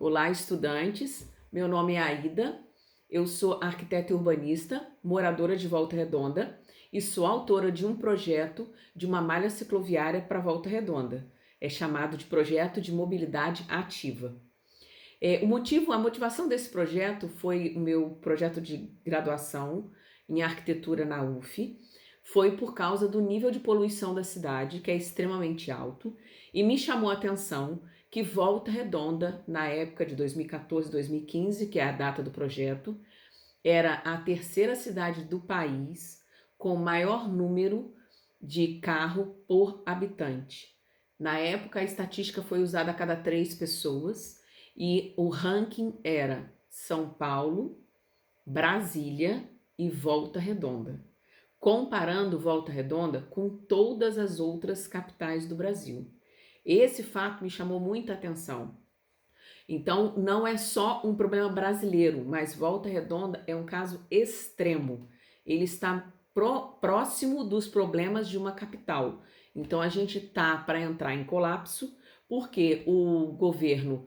Olá, estudantes. Meu nome é Aida. Eu sou arquiteta e urbanista, moradora de Volta Redonda e sou autora de um projeto de uma malha cicloviária para Volta Redonda. É chamado de Projeto de Mobilidade Ativa. A motivação desse projeto foi o meu projeto de graduação em arquitetura na UF. Foi por causa do nível de poluição da cidade, que é extremamente alto, e me chamou a atenção que Volta Redonda, na época de 2014, 2015, que é a data do projeto, era a terceira cidade do país com maior número de carro por habitante. Na época, a estatística foi usada a cada 3 pessoas e o ranking era São Paulo, Brasília e Volta Redonda, comparando Volta Redonda com todas as outras capitais do Brasil. Esse fato me chamou muita atenção. Então, não é só um problema brasileiro, mas Volta Redonda é um caso extremo. Ele está próximo dos problemas de uma capital. Então, a gente está para entrar em colapso, porque o governo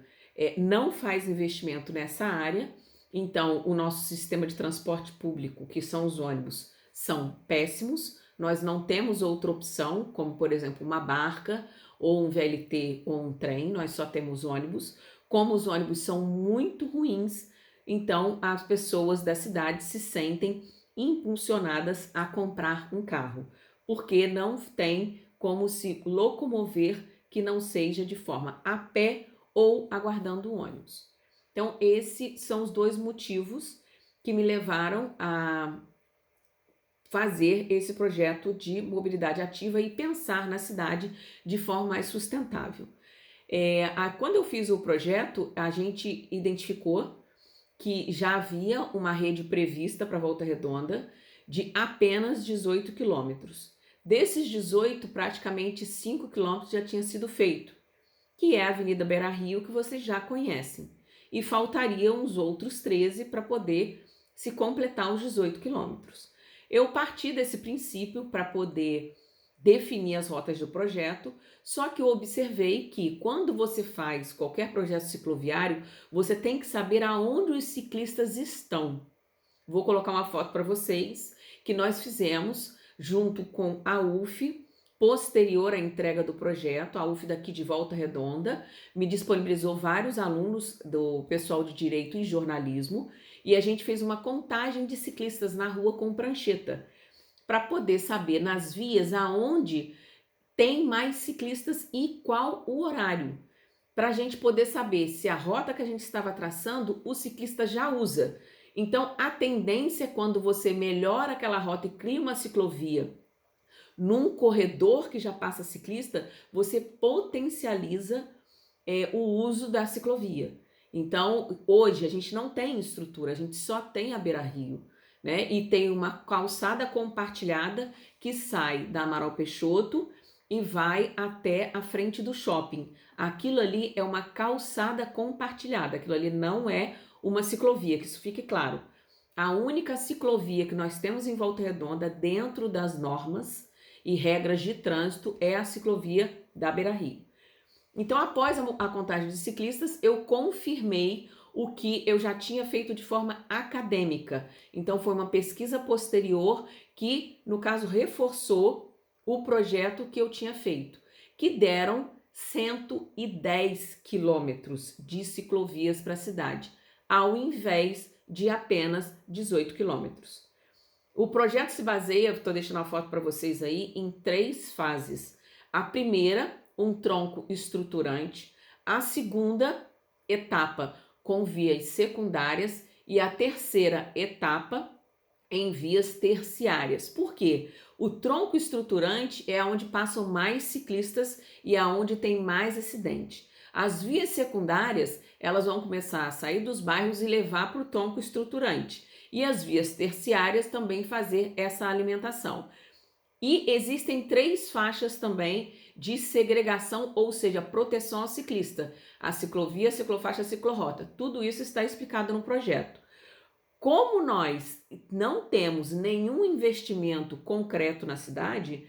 não faz investimento nessa área. Então, o nosso sistema de transporte público, que são os ônibus, são péssimos. Nós não temos outra opção, como, por exemplo, uma barca, ou um VLT, ou um trem, nós só temos ônibus. Como os ônibus são muito ruins, então as pessoas da cidade se sentem impulsionadas a comprar um carro, porque não tem como se locomover que não seja de forma a pé ou aguardando o ônibus. Então, esses são os dois motivos que me levaram a fazer esse projeto de mobilidade ativa e pensar na cidade de forma mais sustentável. Quando eu fiz o projeto, a gente identificou que já havia uma rede prevista para Volta Redonda de apenas 18 quilômetros. Desses 18, praticamente 5 quilômetros já tinha sido feito, que é a Avenida Beira-Rio, que vocês já conhecem. E faltariam os outros 13 para poder se completar os 18 quilômetros. Eu parti desse princípio para poder definir as rotas do projeto, só que eu observei que quando você faz qualquer projeto cicloviário, você tem que saber aonde os ciclistas estão. Vou colocar uma foto para vocês que nós fizemos junto com a UF, posterior à entrega do projeto. A UF daqui de Volta Redonda me disponibilizou vários alunos do pessoal de Direito e Jornalismo e a gente fez uma contagem de ciclistas na rua com prancheta, para poder saber nas vias aonde tem mais ciclistas e qual o horário, para a gente poder saber se a rota que a gente estava traçando o ciclista já usa. Então, a tendência é quando você melhora aquela rota e cria uma ciclovia num corredor que já passa ciclista, você potencializa o uso da ciclovia. Então, hoje a gente não tem estrutura, a gente só tem a Beira-Rio, né? E tem uma calçada compartilhada que sai da Amaral Peixoto e vai até a frente do shopping. Aquilo ali é uma calçada compartilhada, aquilo ali não é uma ciclovia, que isso fique claro. A única ciclovia que nós temos em Volta Redonda, dentro das normas e regras de trânsito, é a ciclovia da Beira-Rio. Então, após a contagem de ciclistas, eu confirmei o que eu já tinha feito de forma acadêmica. Então, foi uma pesquisa posterior que, no caso, reforçou o projeto que eu tinha feito, que deram 110 quilômetros de ciclovias para a cidade, ao invés de apenas 18 quilômetros. O projeto se baseia, estou deixando a foto para vocês aí, em 3 fases. A primeira, um tronco estruturante, a segunda etapa com vias secundárias e a terceira etapa em vias terciárias. Por quê? O tronco estruturante é onde passam mais ciclistas e é onde tem mais acidente. As vias secundárias, elas vão começar a sair dos bairros e levar para o tronco estruturante. E as vias terciárias também fazer essa alimentação. E existem 3 faixas também de segregação, ou seja, proteção ao ciclista. A ciclovia, a ciclofaixa, a ciclorrota. Tudo isso está explicado no projeto. Como nós não temos nenhum investimento concreto na cidade,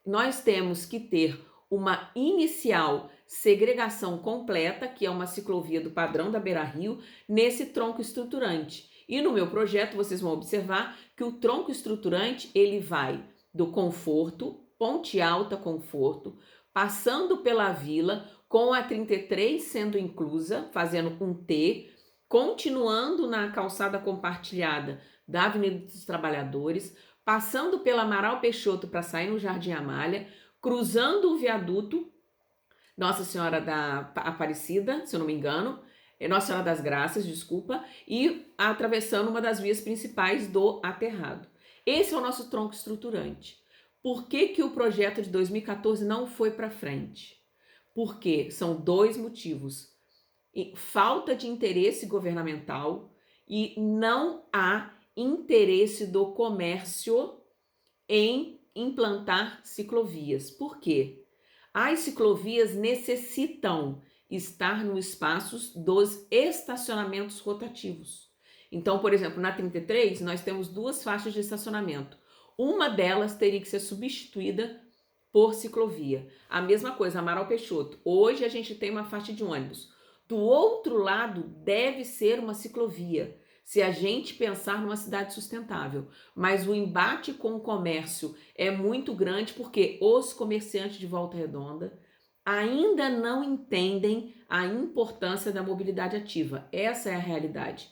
nós temos que ter uma inicial segregação completa, que é uma ciclovia do padrão da Beira-Rio, nesse tronco estruturante. E no meu projeto vocês vão observar que o tronco estruturante ele vai do Conforto, Ponte Alta Conforto, passando pela Vila, com a 33 sendo inclusa, fazendo um T, continuando na calçada compartilhada da Avenida dos Trabalhadores, passando pela Amaral Peixoto para sair no Jardim Amália, cruzando o viaduto Nossa Senhora da Aparecida, se eu não me engano, Nossa Senhora das Graças, desculpa, e atravessando uma das vias principais do aterrado. Esse é o nosso tronco estruturante. Por que que o projeto de 2014 não foi para frente? Porque são dois motivos. Falta de interesse governamental e não há interesse do comércio em implantar ciclovias. Por quê? As ciclovias necessitam estar nos espaços dos estacionamentos rotativos. Então, por exemplo, na 33, nós temos duas faixas de estacionamento. Uma delas teria que ser substituída por ciclovia. A mesma coisa, Amaral Peixoto. Hoje a gente tem uma faixa de ônibus. Do outro lado, deve ser uma ciclovia, se a gente pensar numa cidade sustentável. Mas o embate com o comércio é muito grande porque os comerciantes de Volta Redonda ainda não entendem a importância da mobilidade ativa. Essa é a realidade.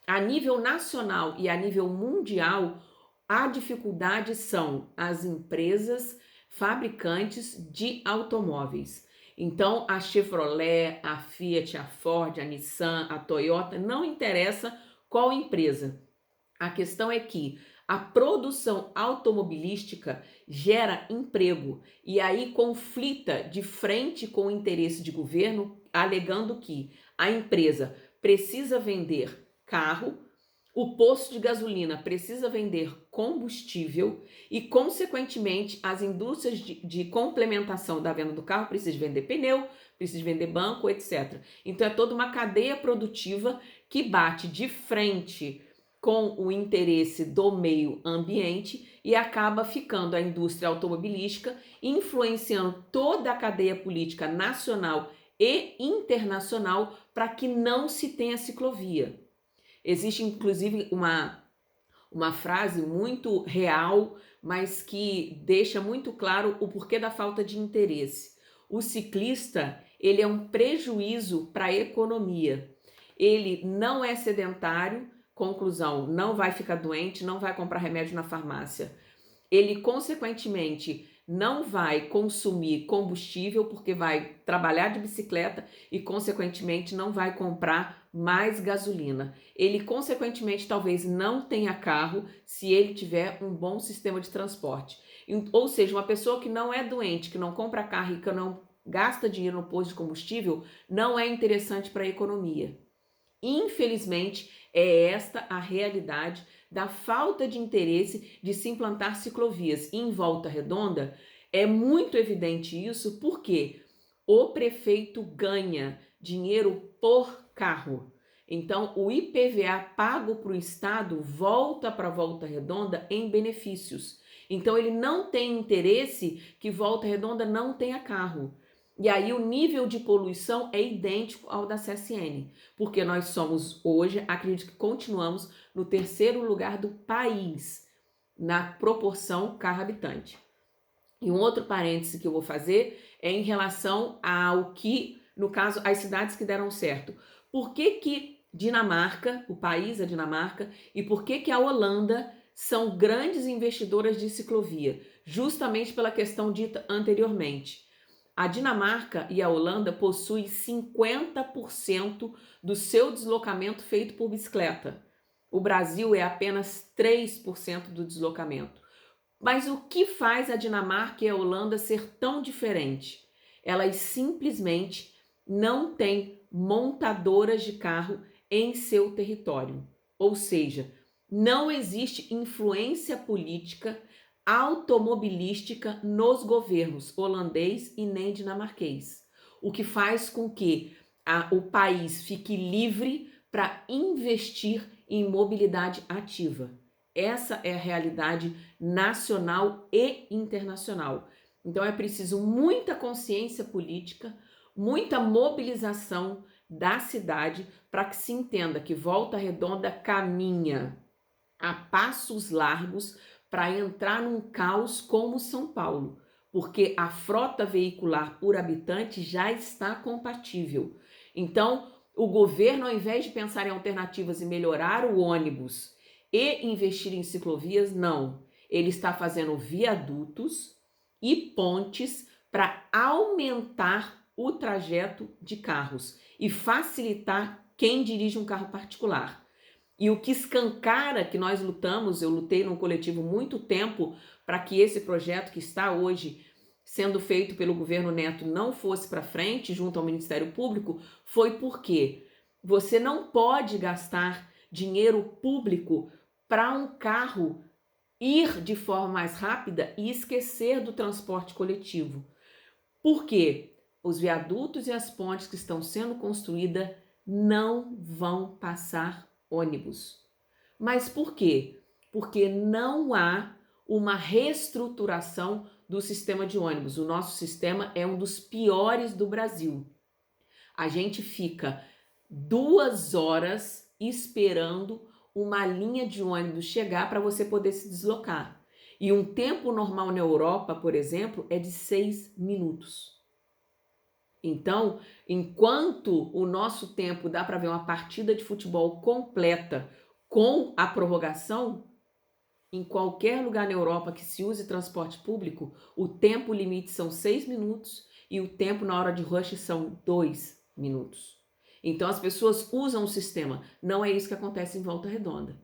A nível nacional e a nível mundial, a dificuldade são as empresas fabricantes de automóveis. Então, a Chevrolet, a Fiat, a Ford, a Nissan, a Toyota, não interessa qual empresa. A questão é que a produção automobilística gera emprego e aí conflita de frente com o interesse de governo, alegando que a empresa precisa vender carro, o posto de gasolina precisa vender combustível e, consequentemente, as indústrias de complementação da venda do carro precisam vender pneu, precisam vender banco, etc. Então, é toda uma cadeia produtiva que bate de frente com o interesse do meio ambiente e acaba ficando a indústria automobilística influenciando toda a cadeia política nacional e internacional para que não se tenha ciclovia. Existe, inclusive, uma frase muito real, mas que deixa muito claro o porquê da falta de interesse. O ciclista, ele é um prejuízo para a economia. Ele não é sedentário, conclusão, não vai ficar doente, não vai comprar remédio na farmácia. Ele, consequentemente, não vai consumir combustível porque vai trabalhar de bicicleta e, consequentemente, não vai comprar mais gasolina. Ele, consequentemente, talvez não tenha carro se ele tiver um bom sistema de transporte. Ou seja, uma pessoa que não é doente, que não compra carro e que não gasta dinheiro no posto de combustível, não é interessante para a economia. Infelizmente, é esta a realidade da falta de interesse de se implantar ciclovias. Em Volta Redonda, é muito evidente isso porque o prefeito ganha dinheiro por carro. Então, o IPVA pago para o Estado volta para Volta Redonda em benefícios. Então, ele não tem interesse que Volta Redonda não tenha carro. E aí o nível de poluição é idêntico ao da CSN, porque nós somos hoje, acredito que continuamos no terceiro lugar do país na proporção carro-habitante. E um outro parêntese que eu vou fazer é em relação ao que, no caso, as cidades que deram certo. Por que Dinamarca, o país, a Dinamarca, e por que a Holanda são grandes investidoras de ciclovia? Justamente pela questão dita anteriormente. A Dinamarca e a Holanda possuem 50% do seu deslocamento feito por bicicleta. O Brasil é apenas 3% do deslocamento. Mas o que faz a Dinamarca e a Holanda ser tão diferente? Elas simplesmente não têm montadoras de carro em seu território. Ou seja, não existe influência política automobilística nos governos holandês e nem dinamarquês, o que faz com que o país fique livre para investir em mobilidade ativa. Essa é a realidade nacional e internacional. Então é preciso muita consciência política, muita mobilização da cidade para que se entenda que Volta Redonda caminha a passos largos para entrar num caos como São Paulo, porque a frota veicular por habitante já está compatível. Então, o governo, ao invés de pensar em alternativas e melhorar o ônibus e investir em ciclovias, não. Ele está fazendo viadutos e pontes para aumentar o trajeto de carros e facilitar quem dirige um carro particular. E o que escancara que nós lutamos, eu lutei num coletivo muito tempo para que esse projeto que está hoje sendo feito pelo governo Neto não fosse para frente junto ao Ministério Público, foi porque você não pode gastar dinheiro público para um carro ir de forma mais rápida e esquecer do transporte coletivo. Por quê? Os viadutos e as pontes que estão sendo construídas não vão passar ônibus. Mas por quê? Porque não há uma reestruturação do sistema de ônibus. O nosso sistema é um dos piores do Brasil. A gente fica 2 horas esperando uma linha de ônibus chegar para você poder se deslocar. E um tempo normal na Europa, por exemplo, é de 6 minutos. Então, enquanto o nosso tempo dá para ver uma partida de futebol completa com a prorrogação, em qualquer lugar na Europa que se use transporte público, o tempo limite são 6 minutos e o tempo na hora de rush são 2 minutos. Então as pessoas usam o sistema. Não é isso que acontece em Volta Redonda.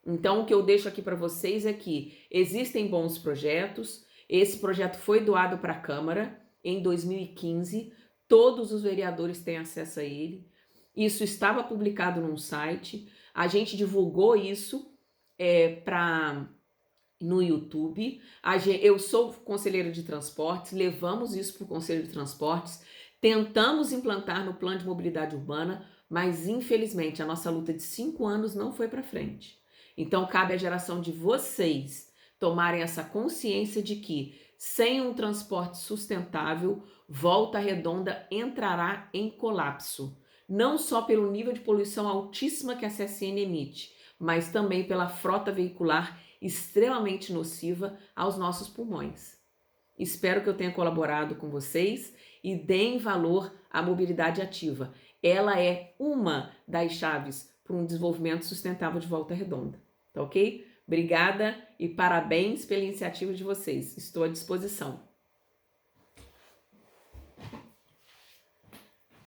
Então o que eu deixo aqui para vocês é que existem bons projetos. Esse projeto foi doado para a Câmara em 2015. Todos os vereadores têm acesso a ele. Isso estava publicado num site. A gente divulgou isso no YouTube. Eu sou conselheira de transportes, levamos isso para o Conselho de Transportes, tentamos implantar no Plano de Mobilidade Urbana, mas infelizmente a nossa luta de 5 anos não foi para frente. Então cabe à geração de vocês tomarem essa consciência de que sem um transporte sustentável, Volta Redonda entrará em colapso. Não só pelo nível de poluição altíssima que a CSN emite, mas também pela frota veicular extremamente nociva aos nossos pulmões. Espero que eu tenha colaborado com vocês e deem valor à mobilidade ativa. Ela é uma das chaves para um desenvolvimento sustentável de Volta Redonda. Tá ok? Obrigada e parabéns pela iniciativa de vocês. Estou à disposição.